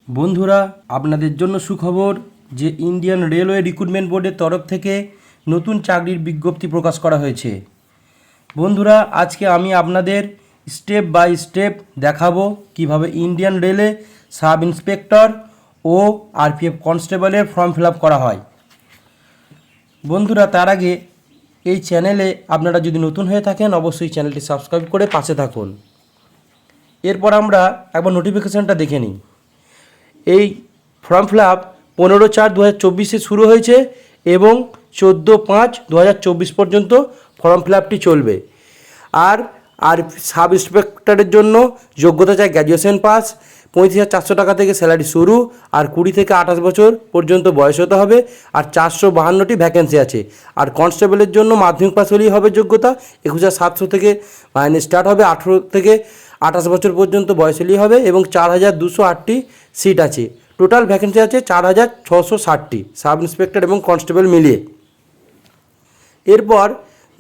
বন্ধুরা, আপনাদের জন্য সুখবর যে ইন্ডিয়ান রেলওয়ে রিক্রুটমেন্ট বোর্ডের তরফ থেকে নতুন চাকরির বিজ্ঞপ্তি প্রকাশ করা হয়েছে। বন্ধুরা, আজকে আমি আপনাদের স্টেপ বাই স্টেপ দেখাবো কিভাবে ইন্ডিয়ান রেলে সাব ইন্সপেক্টর ও আরপিএফ কনস্টেবলের ফর্ম ফিল আপ করা হয়। বন্ধুরা, তার আগে এই চ্যানেলে আপনারা যদি নতুন হয়ে থাকেন অবশ্যই চ্যানেলটি সাবস্ক্রাইব করে পাশে থাকুন। এরপর আমরা একবার নোটিফিকেশানটা দেখে নিই। এই ফর্ম ফিল আপ 15/4/2024 শুরু হয়েছে এবং 14/5/2024 পর্যন্ত ফর্ম ফিল আপটি চলবে। আর সাব ইন্সপেক্টরের জন্য যোগ্যতা চাই গ্র্যাজুয়েশন পাস, 35,400 টাকা থেকে স্যালারি শুরু, আর 20 থেকে 28 বছর পর্যন্ত বয়স হতে হবে, আর 452টি ভ্যাকেন্সি আছে। আর কনস্টেবলের জন্য মাধ্যমিক পাস হলেই হবে যোগ্যতা, 21,700 থেকে মাইনে স্টার্ট হবে, 18 থেকে 28 বছর পর্যন্ত বয়স হলেই হবে এবং 4,208টি সিট আছে। টোটাল ভ্যাকেন্সি আছে 4,660টি সাব ইন্সপেক্টর এবং কনস্টেবল মিলিয়ে। এরপর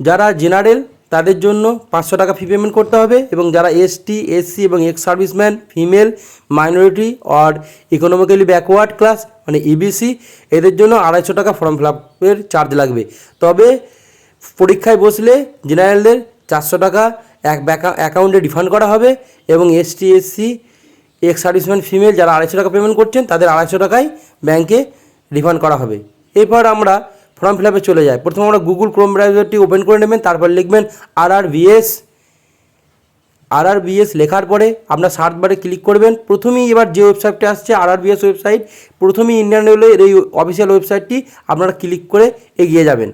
যারা জেনারেল তাদের জন্য 500 টাকা ফি পেমেন্ট করতে হবে এবং যারা এসটি, এসসি এবং এক্স সার্ভিসম্যান, ফিমেল, মাইনরিটি আর ইকোনমিক্যালি ব্যাকওয়ার্ড ক্লাস মানে ইবিসি এদের জন্য 250 টাকা ফর্ম ফিল আপের চার্জ লাগবে। তবে পরীক্ষায় বসলে জেনারেলদের 400 টাকা অ্যাকাউন্টে রিফান্ড করা হবে এবং ST, SC, ex serviceman, female যারা 250 টাকা পেমেন্ট করছেন তাদের 250 টাকায় ব্যাংকে রিফান্ড করা হবে। এরপর আমরা ফর্ম ফিল আপে চলে যাই। প্রথমে আমরা গুগল ক্রোম ব্রাউজারটি ওপেন করে নেবেন, তারপর লিখবেন আরআরবিএস লেখার পরে আপনার সার্চ বারে ক্লিক করবেন। প্রথমেই এবার যে ওয়েবসাইটটি আসছে আরআরবিএস ওয়েবসাইট, প্রথমেই ইন্ডিয়ান রেলওয়ের এই অফিসিয়াল ওয়েবসাইটটি আপনারা ক্লিক করে এগিয়ে যাবেন।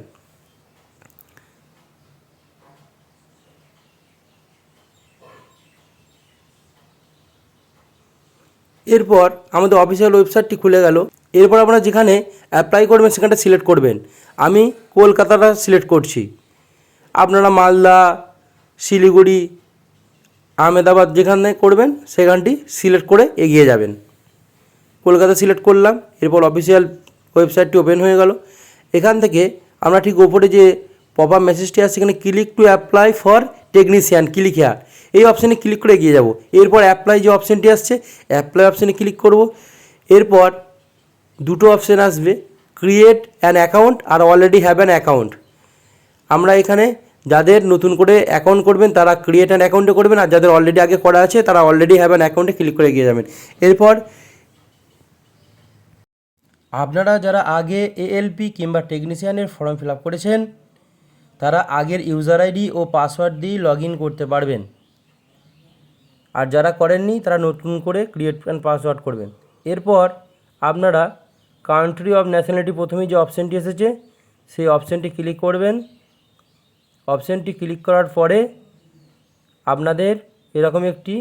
এরপর আমাদের অফিসিয়াল ওয়েবসাইটটি খুলে গেল। এরপর আপনারা যেখানে অ্যাপ্লাই করবেন সেখানটা সিলেক্ট করবেন। আমি কলকাতাটা সিলেক্ট করছি। আপনারা মালদা, শিলিগুড়ি, আহমেদাবাদ যেখানে করবেন সেখানটি সিলেক্ট করে এগিয়ে যাবেন। কলকাতা সিলেক্ট করলাম। এরপর অফিসিয়াল ওয়েবসাইটটি ওপেন হয়ে গেল। এখান থেকে আমরা ঠিক ওপরে যে পপ আপ মেসেজটি আসছে সেখানে click to apply for technician, click here এই অপশানে ক্লিক করে এগিয়ে যাব। এরপর অ্যাপ্লাই যে অপশানটি আসছে অ্যাপ্লাই অপশানে ক্লিক করব। এরপর দুটো অপশান আসবে, ক্রিয়েট অ্যান অ্যাকাউন্ট আর অলরেডি হ্যাভ অ্যান অ্যাকাউন্ট। আমরা এখানে যাদের নতুন করে অ্যাকাউন্ট করবেন তারা ক্রিয়েট অ্যান অ্যাকাউন্টে করবেন, আর যাদের অলরেডি আগে করা আছে তারা অলরেডি হ্যাভ অ্যান অ্যাকাউন্টে ক্লিক করে এগিয়ে যাবেন। এরপর আপনারা যারা আগে এএলপি কিংবা টেকনিশিয়ানের ফর্ম ফিল আপ করেছেন তারা আগের ইউজার আইডি ও পাসওয়ার্ড দিয়ে লগ ইন করতে পারবেন, আর যারা করেননি তারা নতুন করে ক্রিয়েট অ্যান্ড পাসওয়ার্ড করবেন। এরপর আপনারা কান্ট্রি অফ ন্যাশনালিটি প্রথমেই যে অপশানটি এসেছে সেই অপশানটি ক্লিক করবেন। অপশানটি ক্লিক করার পরে আপনাদের এরকম একটি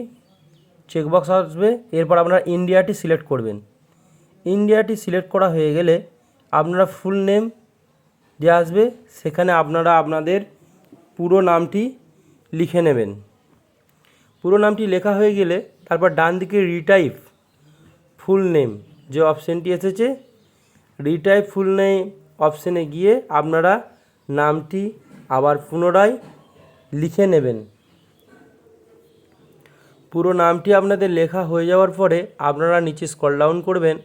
চেকবক্স আসবে। এরপর আপনারা ইন্ডিয়াটি সিলেক্ট করবেন। ইন্ডিয়াটি সিলেক্ট করা হয়ে গেলে আপনারা ফুল নেম যে আসবে সেখানে আপনারা আপনাদের পুরো নামটি লিখে নেবেন। পুরো নামটি লেখা হয়ে গেলে তারপর ডান দিকে রিটাইপ ফুল নেম যে অপশানটি এসেছে রিটাইপ ফুল নেম অপশানে গিয়ে আপনারা নামটি আবার পুনরায় লিখে নেবেন। পুরো নামটি আপনাদের লেখা হয়ে যাওয়ার পরে আপনারা নিচে স্ক্রল ডাউন করবেন।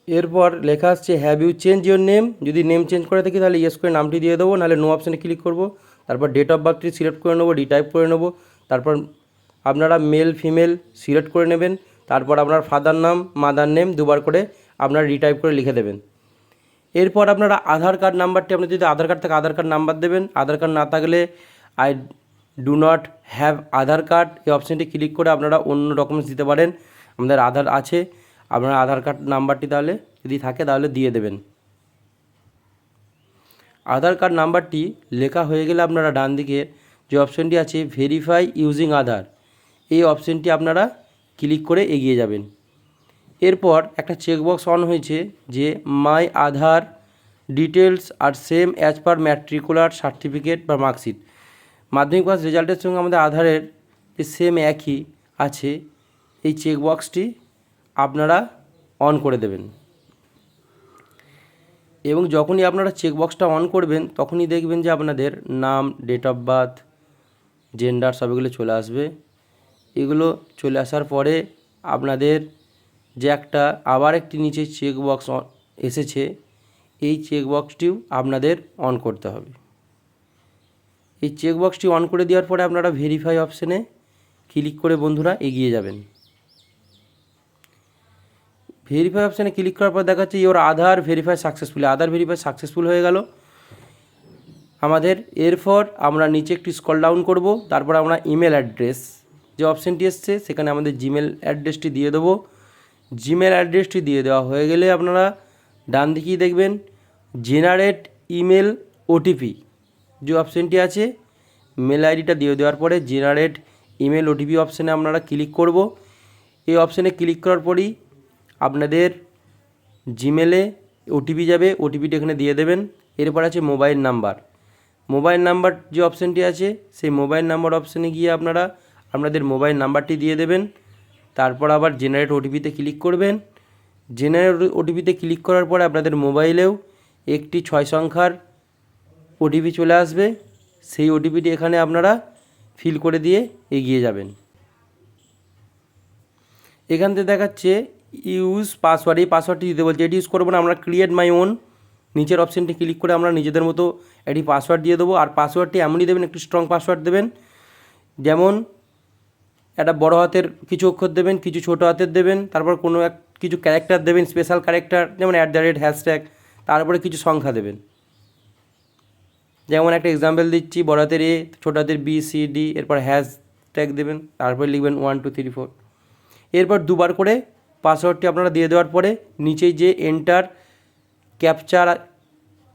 এরপর লেখা আসছে have you change your name. যদি নেম চেঞ্জ করে থাকি তাহলে ইয়েস করে নামটি দিয়ে দেবো, নাহলে নো অপশানে ক্লিক করব। তারপর ডেট অফ বার্থটি সিলেক্ট করে নেবো, রিটাইপ করে নেবো। তারপর আপনারা মেল ফিমেল সিলেক্ট করে নেবেন। তারপর আপনার ফাদার নাম মাদার নেম দুবার করে আপনারা রিটাইপ করে লিখে দেবেন। এরপর আপনারা আধার কার্ড নাম্বারটি, আপনার যদি আধার কার্ড থাকে আধার কার্ড নাম্বার দেবেন। আধার কার্ড না থাকলে I do not have Aadhaar card এই অপশানটি ক্লিক করে আপনারা অন্য ডকুমেন্টস দিতে পারেন। আমাদের আধার আছে, আপনার আধার কার্ড নাম্বারটি তাহলে যদি থাকে তাহলে দিয়ে দেবেন। আধার কার্ড নাম্বারটি লেখা হয়ে গেলে আপনারা ডান দিকে যে অপশানটি আছে ভেরিফাই ইউজিং আধার এই অপশানটি আপনারা ক্লিক করে এগিয়ে যাবেন। এরপর একটা চেকবক্স অন হয়েছে যে মাই আধার ডিটেলস আর সেম অ্যাজ পার ম্যাট্রিকুলার সার্টিফিকেট বা মার্কশিট। মাধ্যমিক পাস রেজাল্টের সঙ্গে আমাদের আধারের যে সেম একই আছে এই চেকবক্সটি আপনারা অন করে দেবেন। এবং যখনই আপনারা চেকবক্সটা অন করবেন তখনই দেখবেন যে আপনাদের নাম, ডেট অফ বার্থ, জেন্ডার সব এগুলো চলে আসবে। এগুলো চলে আসার পরে আপনাদের যে একটা আবার একটি নিচে চেক বক্স এসেছে, এই চেক বক্সটিও আপনাদের অন করতে হবে। এই চেক বক্সটি অন করে দেওয়ার পরে আপনারা ভেরিফাই অপশানে ক্লিক করে বন্ধুরা এগিয়ে যাবেন। ভেরিফাই অপশানে ক্লিক করার পর দেখাচ্ছে your Aadhaar verify successfully, Aadhaar verify successful হয়ে গেল আমাদের। এরপর আমরা নিচে একটু স্ক্রল ডাউন করব, তারপর আমরা ইমেল অ্যাড্রেস যে অপশানটি এসছে সেখানে আমাদের জিমেল অ্যাড্রেসটি দিয়ে দেবো। জিমেল অ্যাড্রেসটি দিয়ে দেওয়া হয়ে গেলে আপনারা ডান দিকেই দেখবেন জেনারেট ইমেল ওটিপি যে অপশানটি আছে, মেল আইডিটা দিয়ে দেওয়ার পরে জেনারেট ইমেল ওটিপি অপশানে আপনারা ক্লিক করব। এই অপশানে ক্লিক করার পরই আপনাদের জিমেলে ওটিপি যাবে, ওটিপিটা এখানে দিয়ে দেবেন। এরপর আছে মোবাইল নাম্বার, মোবাইল নাম্বার যে অপশানটি আছে সেই মোবাইল নাম্বার অপশানে গিয়ে আপনারা আপনাদের মোবাইল নাম্বারটি দিয়ে দেবেন। তারপর আবার জেনারেট ওটিপিতে ক্লিক করবেন। জেনারেট ওটিপিতে ক্লিক করার পরে আপনাদের মোবাইলেও একটি 6 সংখ্যার ওটিপি চলে আসবে, সেই ওটিপিটি এখানে আপনারা ফিল করে দিয়ে এগিয়ে যাবেন। এখান থেকে দেখাচ্ছে ইউজ পাসওয়ার্ড, এই পাসওয়ার্ডটি দিতে বলছে, এটি ইউজ করবো না, আমরা ক্রিয়েট মাই ওন নিচের অপশানটি ক্লিক করে আমরা নিজেদের মতো একটি পাসওয়ার্ড দিয়ে দেবো। আর পাসওয়ার্ডটি এমনই দেবেন, একটু স্ট্রং পাসওয়ার্ড দেবেন, যেমন একটা বড় হাতের কিছু অক্ষর দেবেন, কিছু ছোট হাতের দেবেন, তারপর কোনো কিছু ক্যারেক্টার দেবেন, স্পেশাল ক্যারেক্টার যেমন @, তারপরে কিছু সংখ্যা দেবেন। যেমন একটা এক্সাম্পল দিচ্ছি, বড় হাতের A, ছোট হাতের BCD, এরপর হ্যাশট্যাগ দেবেন, তারপরে লিখবেন 1 2 3 4। এরপর দুবার করে পাসওয়ার্ডটি আপনারা দিয়ে দেওয়ার পরে নিচেই যে এন্টার ক্যাপচার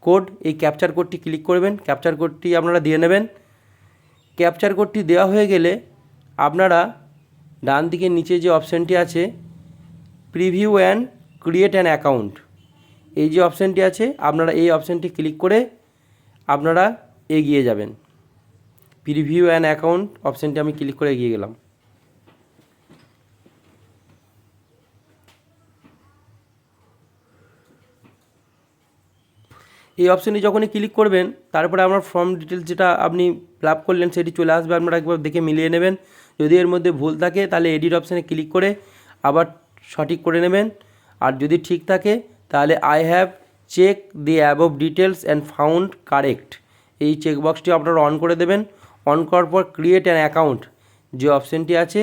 কোড, এই ক্যাপচার কোডটি ক্লিক করবেন, ক্যাপচার কোডটি আপনারা দিয়ে নেবেন। ক্যাপচার কোডটি দেওয়া হয়ে গেলে আপনারা ডান দিকে নিচে যে অপশানটি আছে preview and create an account, এই যে অপশানটি আছে আপনারা এই অপশানটি ক্লিক করে আপনারা এগিয়ে যাবেন। প্রিভিউ অ্যান অ্যাকাউন্ট অপশানটি আমি ক্লিক করে এগিয়ে গেলাম। এই অপশানে যখনই ক্লিক করবেন তারপরে আমার ফর্ম ডিটেলস যেটা আপনি ফিল আপ করলেন সেটি চলে আসবে, আপনারা একবার দেখে মিলিয়ে নেবেন। যদি এর মধ্যে ভুল থাকে তাহলে এডিট অপশানে ক্লিক করে আবার সঠিক করে নেবেন। আর যদি ঠিক থাকে তাহলে I have check the above details and found correct, এই চেকবক্সটি আপনারা অন করে দেবেন। অন করার পর ক্রিয়েট অ্যান অ্যাকাউন্ট যে অপশানটি আছে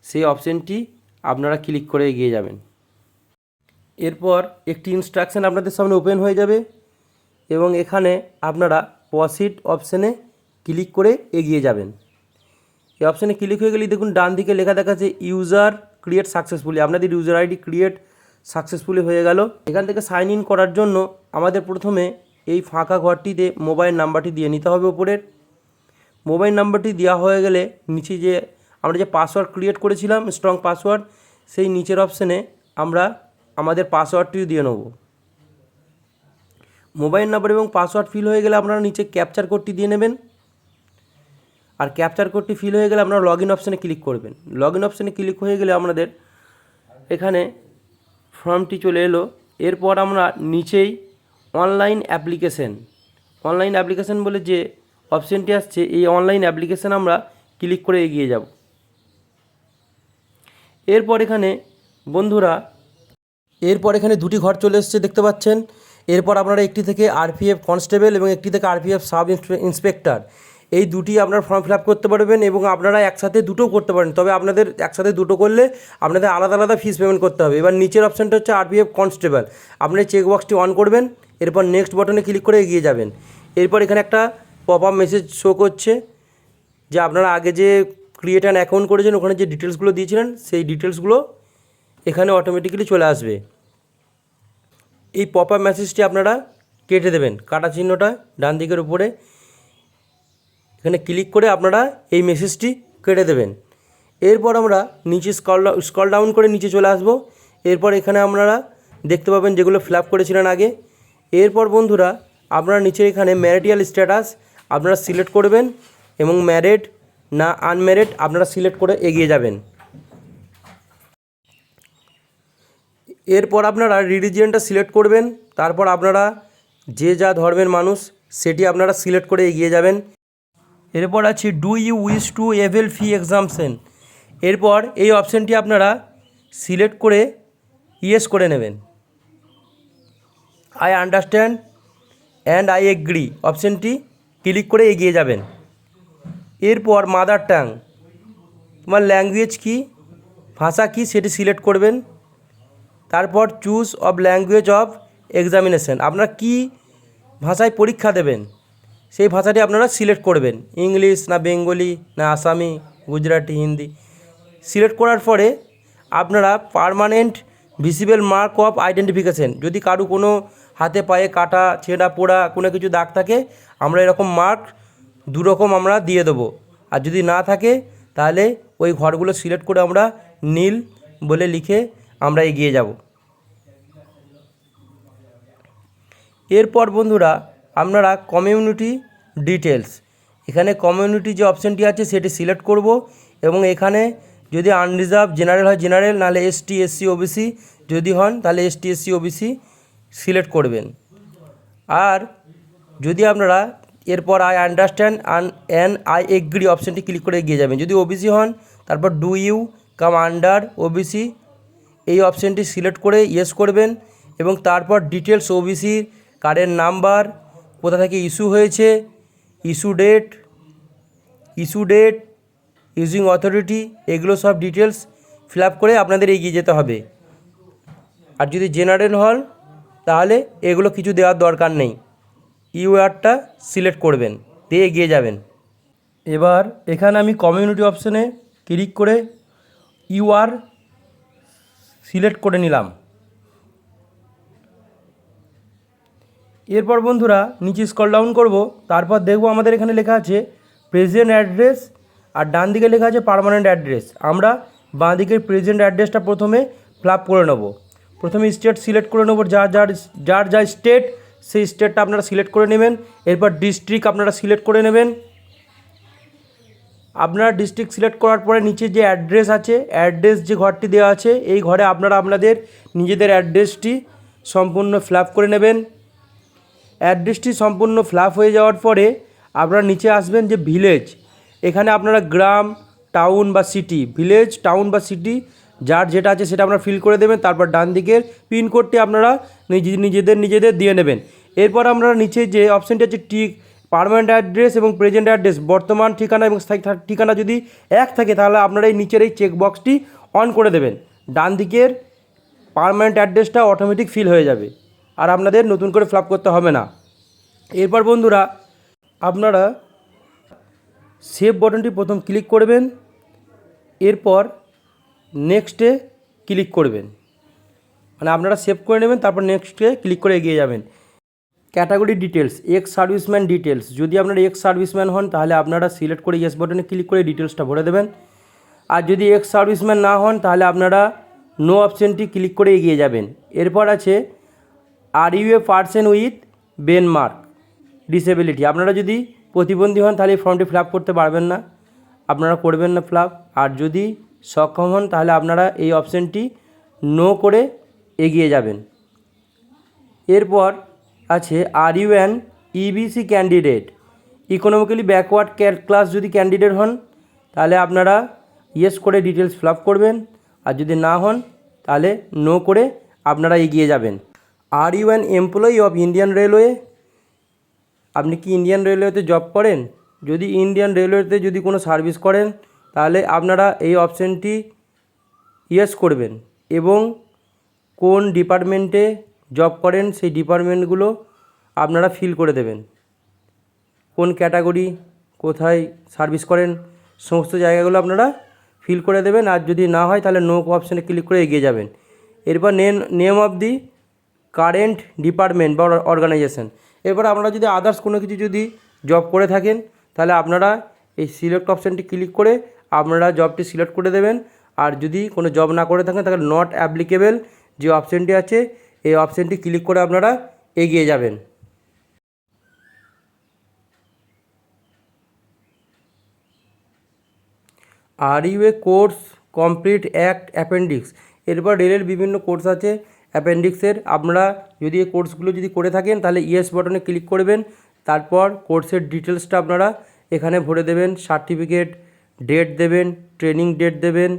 সেই অপশানটি আপনারা ক্লিক করে এগিয়ে যাবেন। এরপর একটি ইনস্ট্রাকশান আপনাদের সামনে ওপেন হয়ে যাবে এবং এখানে আপনারা প্রসিড অপশানে ক্লিক করে এগিয়ে যাবেন। এই অপশানে ক্লিক হয়ে গেলেই দেখুন ডান দিকে লেখা দেখাচ্ছে ইউজার ক্রিয়েট সাকসেসফুলি, আপনাদের ইউজার আইডি ক্রিয়েট সাকসেসফুলি হয়ে গেল। এখান থেকে সাইন ইন করার জন্য আমাদের প্রথমে এই ফাঁকা ঘরটিতে মোবাইল নাম্বারটি দিয়ে নিতে হবে উপরের। মোবাইল নাম্বারটি দেওয়া হয়ে গেলে নিচে যে আমরা যে পাসওয়ার্ড ক্রিয়েট করেছিলাম স্ট্রং পাসওয়ার্ড, সেই নিচের অপশানে আমরা আমাদের পাসওয়ার্ডটিও দিয়ে নেব। মোবাইল নাম্বার এবং পাসওয়ার্ড ফিল হয়ে গেলে আপনারা নিচে ক্যাপচার কোডটি দিয়ে নেবেন। আর ক্যাপচার কোডটি ফিল হয়ে গেলে আপনারা লগ ইন অপশানে ক্লিক করবেন। লগ ইন অপশানে ক্লিক হয়ে গেলে আপনাদের এখানে ফর্মটি চলে এলো। এরপর আমরা নিচেই অনলাইন অ্যাপ্লিকেশান বলে যে অপশানটি আসছে, এই অনলাইন অ্যাপ্লিকেশান আমরা ক্লিক করে এগিয়ে যাব। এরপর এখানে বন্ধুরা দুটি ঘর চলে এসেছে দেখতে পাচ্ছেন। এরপর আপনারা একটি থেকে RPF কনস্টেবল এবং একটি থেকে RPF সাব ইন্সপেক্টর, এই দুটি আপনারা ফর্ম ফিল আপ করতে পারবেন এবং আপনারা একসাথে দুটোও করতে পারেন। তবে আপনাদের একসাথে দুটো করলে আপনাদের আলাদা আলাদা ফিস পেমেন্ট করতে হবে। এবার নিচের অপশানটা হচ্ছে RPF কনস্টেবল, আপনারা চেকবক্সটি অন করবেন, এরপর নেক্সট বাটনে ক্লিক করে এগিয়ে যাবেন। এরপর এখানে একটা পপ আপ মেসেজ শো করছে যে আপনারা আগে যে ক্রিয়েট অ্যান অ্যাকাউন্ট করেছেন ওখানে যে ডিটেলসগুলো দিয়েছিলেন সেই ডিটেলসগুলো এখানে অটোমেটিক্যালি চলে আসবে। এই পপ আপ মেসেজটি আপনারা কেটে দেবেন, কাটা চিহ্নটা ডান দিকের উপরে এখানে ক্লিক করে আপনারা এই মেসেজটি কেটে দেবেন। এরপর আমরা নিচে স্ক্রল ডাউন করে নিচে চলে আসব। এরপর এখানে আপনারা দেখতে পাবেন যেগুলো ফিল আপ করেছিলেন আগে। এরপর বন্ধুরা আপনারা নিচে এখানে ম্যারিটাল স্ট্যাটাস আপনারা সিলেক্ট করবেন এবং ম্যারিড না আনম্যারিড আপনারা সিলেক্ট করে এগিয়ে যাবেন। এরপর আপনারা রিলিজিয়নটা সিলেক্ট করবেন, তারপর আপনারা যে যা ধর্মের মানুষ সেটি আপনারা সিলেক্ট করে এগিয়ে যাবেন। এরপর আছে do you wish to avail fee exemption, এরপর এই অপশানটি আপনারা সিলেক্ট করে ইয়েস করে নেবেন। I understand and I agree অপশানটি ক্লিক করে এগিয়ে যাবেন। এরপর মাদার টাং, তোমার ল্যাঙ্গুয়েজ কী, ভাষা কী সেটি সিলেক্ট করবেন। তারপর choose of language of examination, আপনারা কী ভাষায় পরীক্ষা দেবেন সেই ভাষাটি আপনারা সিলেক্ট করবেন, ইংলিশ না বেঙ্গলি না আসামি, গুজরাটি, হিন্দি। সিলেক্ট করার পরে আপনারা permanent visible mark of identification, যদি কারো কোনো হাতে পায়ে কাটা ছেঁড়া পোড়া কোনো কিছু দাগ থাকে, আমরা এরকম মার্ক দুরকম আমরা দিয়ে দেবো। আর যদি না থাকে তাহলে ওই ঘরগুলো সিলেক্ট করে আমরা নীল বলে লিখে আমরা এগিয়ে যাব। এরপর বন্ধুরা আপনারা কমিউনিটি ডিটেলস, এখানে কমিউনিটি যে অপশানটি আছে সেটি সিলেক্ট করব এবং এখানে যদি আনরিজার্ভ জেনারেল হয় জেনারেল, নাহলে এসটি এসসি ওবিসি যদি হন তাহলে এসটি এসসি ওবিসি সিলেক্ট করবেন। আর যদি আপনারা এরপর I understand and I agree অপশানটি ক্লিক করে এগিয়ে যাবেন। যদি ওবিসি হন তারপর do you come under OBC এই অপশানটি সিলেক্ট করে ইয়েস করবেন এবং তারপর ডিটেলস ওবিসির কার্ডের নাম্বার, কোথা থেকে ইস্যু হয়েছে, ইস্যু ডেট, ইউজিং অথরিটি, এগুলো সব ডিটেলস ফিল আপ করে আপনাদের এগিয়ে যেতে হবে। আর যদি জেনারেল হন তাহলে এগুলো কিছু দেওয়ার দরকার নেই, ইউআরটা সিলেক্ট করবেন দিয়ে এগিয়ে যাবেন। এবার এখানে আমি কমিউনিটি অপশানে ক্লিক করে ইউআর সিলেক্ট করে নিলাম। এরপর বন্ধুরা নিচে স্ক্রল ডাউন করব, তারপর দেখব আমাদের এখানে লেখা আছে প্রেজেন্ট অ্যাড্রেস আর ডান দিকে লেখা আছে পার্মানেন্ট অ্যাড্রেস। আমরা বাঁ দিকের প্রেজেন্ট অ্যাড্রেসটা প্রথমে ফিল আপ করে নেব। প্রথমে স্টেট সিলেক্ট করে নেব, যার যা স্টেট সেই স্টেটটা আপনারা সিলেক্ট করে নেবেন। এরপর ডিস্ট্রিক্ট আপনারা সিলেক্ট করে নেবেন। আপনারা ডিস্ট্রিক্ট সিলেক্ট করার পরে নিচে যে অ্যাড্রেস আছে, অ্যাড্রেস যে ঘরটি দেওয়া আছে এই ঘরে আপনারা আপনাদের নিজেদের অ্যাড্রেসটি সম্পূর্ণ ফিল আপ করে নেবেন। অ্যাড্রেসটি সম্পূর্ণ ফিল আপ হয়ে যাওয়ার পরে আপনারা নিচে আসবেন যে ভিলেজ, এখানে আপনারা গ্রাম, টাউন বা সিটি, ভিলেজ, টাউন বা সিটি যার যেটা আছে সেটা আপনারা ফিল করে দেবেন। তারপর ডান দিকের পিনকোডটি আপনারা নিজেদের দিয়ে নেবেন। এরপর আমরা নিচে যে অপশানটি আছে টিক পার্মানেন্ট অ্যাড্রেস এবং প্রেজেন্ট অ্যাড্রেস, বর্তমান ঠিকানা এবং স্থায়ী ঠিকানা যদি এক থাকে তাহলে আপনারা এই নিচের এই চেকবক্সটি অন করে দেবেন। ডান দিকের পার্মানেন্ট অ্যাড্রেসটা অটোমেটিক ফিল হয়ে যাবে আর আপনাদের নতুন করে ফিল আপ করতে হবে না। এরপর বন্ধুরা আপনারা সেভ বাটনটি প্রথম ক্লিক করবেন, এরপর নেক্সটে ক্লিক করবেন, মানে আপনারা সেভ করে নেবেন, তারপর নেক্সটে ক্লিক করে এগিয়ে যাবেন। Category details, ex serviceman details, যদি আপনারা এক্স সার্ভিসম্যান হন তাহলে আপনারা সিলেক্ট করে ইয়েস বাটনে ক্লিক করে ডিটেলসটা ভরে দেবেন। আর যদি এক্স সার্ভিসম্যান না হন তাহলে আপনারা নো অপশানটি ক্লিক করে এগিয়ে যাবেন। এরপর আছে are you a person with benchmark disability, আপনারা যদি প্রতিবন্ধী হন তাহলে এই ফর্মটি ফিল আপ করতে পারবেন না, আপনারা করবেন না ফিল আপ। আর যদি সক্ষম হন তাহলে আপনারা এই অপশানটি নো করে এগিয়ে যাবেন। এরপর আছে are you an EBC candidate, economically backward class যদি ক্যান্ডিডেট হন তাহলে আপনারা ইয়েস করে ডিটেলস ফিল আপ করবেন, আর যদি না হন তাহলে নো করে আপনারা এগিয়ে যাবেন। Are you an employee of Indian railway, আপনি কি ইন্ডিয়ান রেলওয়েতে জব করেন? যদি ইন্ডিয়ান রেলওয়েতে যদি কোনো সার্ভিস করেন তাহলে আপনারা এই অপশানটি ইয়েস করবেন এবং কোন ডিপার্টমেন্টে জব করেন সেই ডিপার্টমেন্টগুলো আপনারা ফিল করে দেবেন, কোন ক্যাটাগরি, কোথায় সার্ভিস করেন সমস্ত জায়গাগুলো আপনারা ফিল করে দেবেন। আর যদি না হয় তাহলে নো অপশানে ক্লিক করে এগিয়ে যাবেন। এরপর name of the current department বা অর্গানাইজেশন, এরপর আপনারা যদি আদার্স কোনো কিছু যদি জব করে থাকেন তাহলে আপনারা এই সিলেক্ট অপশানটি ক্লিক করে আপনারা জবটি সিলেক্ট করে দেবেন। আর যদি কোনো জব না করে থাকেন তাহলে নট অ্যাপ্লিকেবল যে অপশানটি আছে এই অপশানটি ক্লিক করে আপনারা এগিয়ে যাবেন। Are you a course complete act apprentice, এরপর রেলের বিভিন্ন কোর্স আছে অ্যাপেন্ডিক্সের, আপনারা যদি এই কোর্সগুলো যদি করে থাকেন তাহলে ইয়েস বাটনে ক্লিক করবেন। তারপর কোর্সের ডিটেলসটা আপনারা এখানে ভরে দেবেন, সার্টিফিকেট, ডেট দেবেন, ট্রেনিং ডেট দেবেন,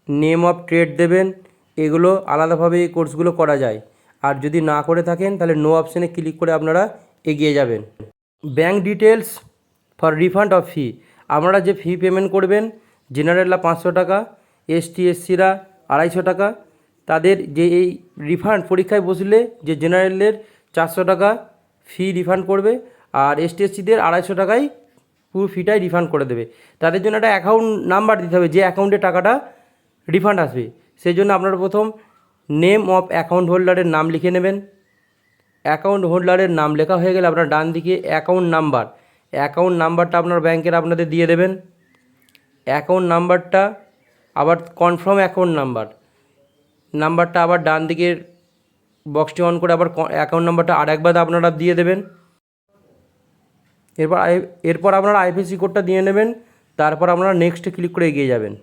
নেম অফ ট্রেড দেবেন। এগুলো আলাদাভাবে এই কোর্সগুলো করা যায়। আর যদি না করে থাকেন তাহলে নো অপশানে ক্লিক করে আপনারা এগিয়ে যাবেন। Bank details for refund of fee, আপনারা যে ফি পেমেন্ট করবেন, জেনারেলরা 500 টাকা, এসটি এসসিরা 250 টাকা, তাদের যে এই রিফান্ড পরীক্ষায় বসলে যে জেনারেলের 400 টাকা ফি রিফান্ড করবে, আর এসটি এসসিদের 250 টাকায় পুরো ফিটাই রিফান্ড করে দেবে। তাদের জন্য একটা অ্যাকাউন্ট নাম্বার দিতে হবে, যে অ্যাকাউন্টে টাকাটা রিফান্ড আসবে। সেই জন্য আপনারা প্রথম নেম অফ অ্যাকাউন্ট হোল্ডারের নাম লিখে নেবেন। অ্যাকাউন্ট হোল্ডারের নাম লেখা হয়ে গেলে আপনার ডান দিকে অ্যাকাউন্ট নাম্বারটা আপনার ব্যাংকের আপনাদের দিয়ে দেবেন। অ্যাকাউন্ট নাম্বারটা আবার কনফার্ম অ্যাকাউন্ট নাম্বারটা আবার ডান দিকের বক্সটি অন করে আবার অ্যাকাউন্ট নাম্বারটা আরেকবার আপনারা দিয়ে দেবেন। এরপর আপনারা আইএফএসসি কোডটা দিয়ে নেবেন। তারপর আপনারা নেক্সটে ক্লিক করে এগিয়ে যাবেন।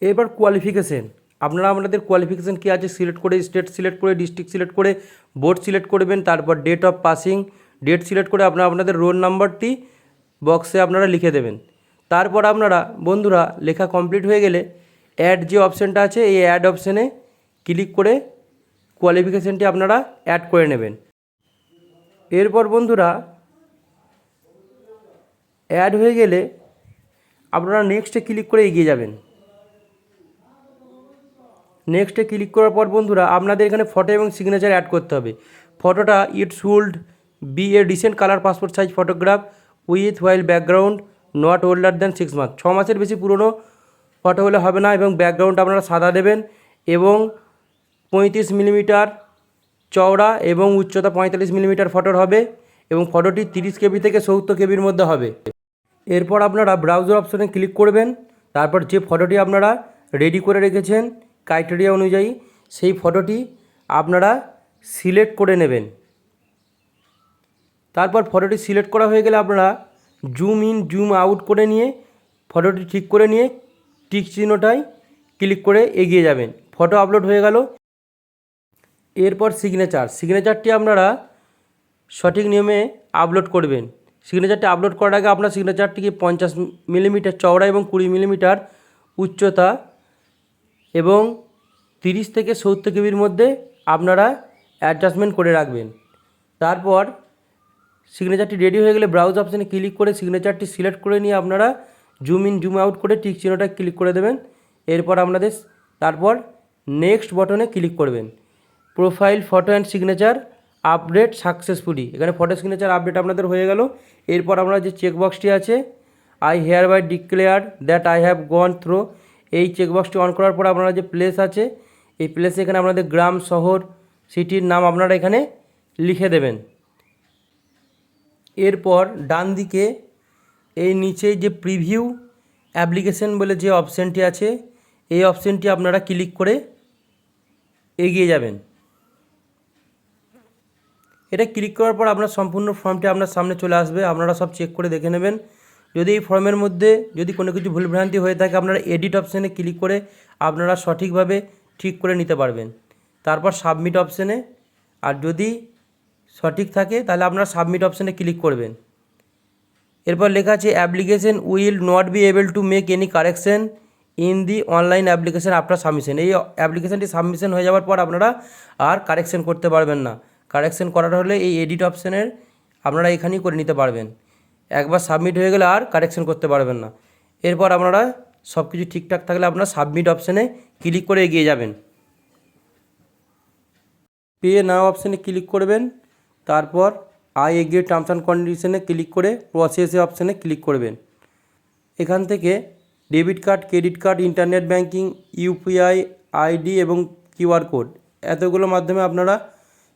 এরপর কোয়ালিফিকেশন, আপনারা আপনাদের কোয়ালিফিকেশান কী আছে সিলেক্ট করে, স্টেট সিলেক্ট করে, ডিস্ট্রিক্ট সিলেক্ট করে, বোর্ড সিলেক্ট করবেন। তারপর date of passing, date select করে আপনারা আপনাদের রোল নাম্বারটি বক্সে আপনারা লিখে দেবেন। তারপর আপনারা বন্ধুরা লেখা কমপ্লিট হয়ে গেলে অ্যাড যে অপশানটা আছে, এই অ্যাড অপশানে ক্লিক করে কোয়ালিফিকেশানটি আপনারা অ্যাড করে নেবেন। এরপর বন্ধুরা অ্যাড হয়ে গেলে আপনারা নেক্সটে ক্লিক করে এগিয়ে যাবেন। নেক্সটে ক্লিক করার পর বন্ধুরা আপনাদের এখানে ফটো এবং সিগনেচার অ্যাড করতে হবে। ফটোটা it should B a recent colour passport size photograph with while background not older than 6 month. 6 মাসের বেশি পুরনো ফটো হলে হবে না, এবং ব্যাকগ্রাউন্ড আপনারা সাদা দেবেন, এবং 35 মিলিমিটার চওড়া এবং উচ্চতা 45 মিলিমিটার ফটোর হবে, এবং ফটোটি 30 কেবি থেকে 70 কেবির মধ্যে হবে। এরপর আপনারা ব্রাউজার অপশনে ক্লিক করবেন। তারপর যে ফটোটি আপনারা রেডি করে রেখেছেন ক্রাইটেরিয়া অনুযায়ী, সেই ফটোটি আপনারা সিলেক্ট করে নেবেন। তারপর ফটোটি সিলেক্ট করা হয়ে গেলে আপনারা জুম ইন জুম আউট করে নিয়ে ফটোটি ঠিক করে নিয়ে টিক চিহ্নটায় ক্লিক করে এগিয়ে যাবেন। ফটো আপলোড হয়ে গেল। এরপর সিগনেচারটি আপনারা সঠিক নিয়মে আপলোড করবেন। সিগনেচারটি আপলোড করার আগে আপনার সিগনেচারটিকে 50 মিলিমিটার চওড়া এবং 20 মিলিমিটার উচ্চতা এবং 30 থেকে 70 কেবির মধ্যে আপনারা অ্যাডজাস্টমেন্ট করে রাখবেন। তারপর সিগনেচারটি রেডি হয়ে গেলে ব্রাউজ অপশানে ক্লিক করে সিগনেচারটি সিলেক্ট করে নিয়ে আপনারা জুম ইন জুম আউট করে টিক চিহ্নটা ক্লিক করে দেবেন। এরপর তারপর নেক্সট বটনে ক্লিক করবেন। Profile photo and signature update successfully, এখানে ফটো সিগনেচার আপডেট আপনাদের হয়ে গেল। এরপর আমরা যে চেকবক্সটি আছে I hereby declare that I have gone through, এই চেকবক্সটি অন করার পর আপনারা যে প্লেস আছে এই প্লেসে এখানে আপনাদের গ্রাম শহর সিটির নাম আপনারা এখানে লিখে দেবেন। এরপর ডান দিকে এই নিচে যে প্রিভিউ অ্যাপ্লিকেশন বলে যে অপশানটি আছে, এই অপশানটি আপনারা ক্লিক করে এগিয়ে যাবেন। এটা ক্লিক করার পর আপনার সম্পূর্ণ ফর্মটি আপনার সামনে চলে আসবে। আপনারা সব চেক করে দেখে নেবেন। যদি এই ফর্মের মধ্যে যদি কোনো কিছু ভুলভ্রান্তি হয়ে থাকে আপনারা এডিট অপশানে ক্লিক করে আপনারা সঠিকভাবে ঠিক করে নিতে পারবেন। তারপর সাবমিট অপশানে, আর যদি সঠিক থাকে তাহলে আপনারা সাবমিট অপশানে ক্লিক করবেন। এরপর লেখা আছে application will not be able to make any correction in the online application after submission. এই অ্যাপ্লিকেশানটি সাবমিশন হয়ে যাওয়ার পর আপনারা আর কারেকশন করতে পারবেন না। কারেকশন করার হলে এই এডিট অপশানের আপনারা এখানেই করে নিতে পারবেন। একবার সাবমিট হয়ে গেলে আর কারেকশন করতে পারবেন না। এরপর আপনারা সব কিছু ঠিকঠাক থাকলে আপনারা সাবমিট অপশানে ক্লিক করে এগিয়ে যাবেন। পে নাও অপশানে ক্লিক করবেন। তারপর আই এগ্রি টার্মস অ্যান্ড কন্ডিশনে ক্লিক করে প্রসেসে অপশানে ক্লিক করবেন। এখান থেকে debit card, credit card, internet banking, UPI ID এবং কিউআর কোড এতগুলোর মাধ্যমে আপনারা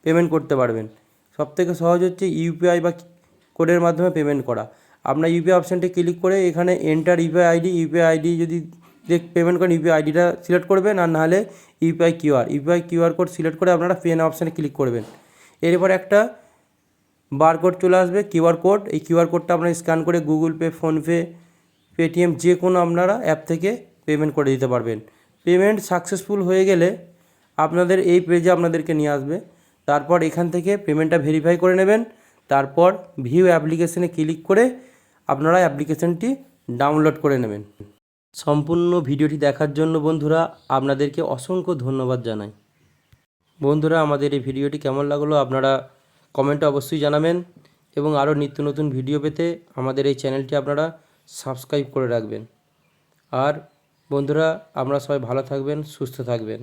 পেমেন্ট করতে পারবেন। সবথেকে সহজ হচ্ছে ইউপিআই বা কোডের মাধ্যমে পেমেন্ট করা। আপনার ইউপিআই অপশানটি ক্লিক করে এখানে এন্টার ইউপিআই আইডি যদি পেমেন্ট করেন ইউপিআই আইডিটা সিলেক্ট করবেন, আর নাহলে ইউপিআই কিউআর কোড সিলেক্ট করে আপনারা পে নাও অপশানে ক্লিক করবেন। এরপর একটা বারকোড চলে আসবে, কিউআর কোড। এই কিউআর কোডটা আপনারা স্ক্যান করে গুগল পে, ফোনপে, পেটিএম যে কোনো আপনারা অ্যাপ থেকে পেমেন্ট করে দিতে পারবেন। পেমেন্ট সাকসেসফুল হয়ে গেলে আপনাদের এই পেজে আপনাদেরকে নিয়ে আসবে। তারপর এখান থেকে পেমেন্টটা ভেরিফাই করে নেবেন। তারপর ভিউ অ্যাপ্লিকেশনে ক্লিক করে আপনারা অ্যাপ্লিকেশনটি ডাউনলোড করে নেবেন। সম্পূর্ণ ভিডিওটি দেখার জন্য বন্ধুরা আপনাদেরকে অসংখ্য ধন্যবাদ জানাই। বন্ধুরা, আমাদের এই ভিডিওটি কেমন লাগলো আপনারা কমেন্টে অবশ্যই জানাবেন এবং আরও নিত্য নতুন ভিডিও পেতে আমাদের এই চ্যানেলটি আপনারা সাবস্ক্রাইব করে রাখবেন। আর বন্ধুরা, আপনারা সবাই ভালো থাকবেন, সুস্থ থাকবেন।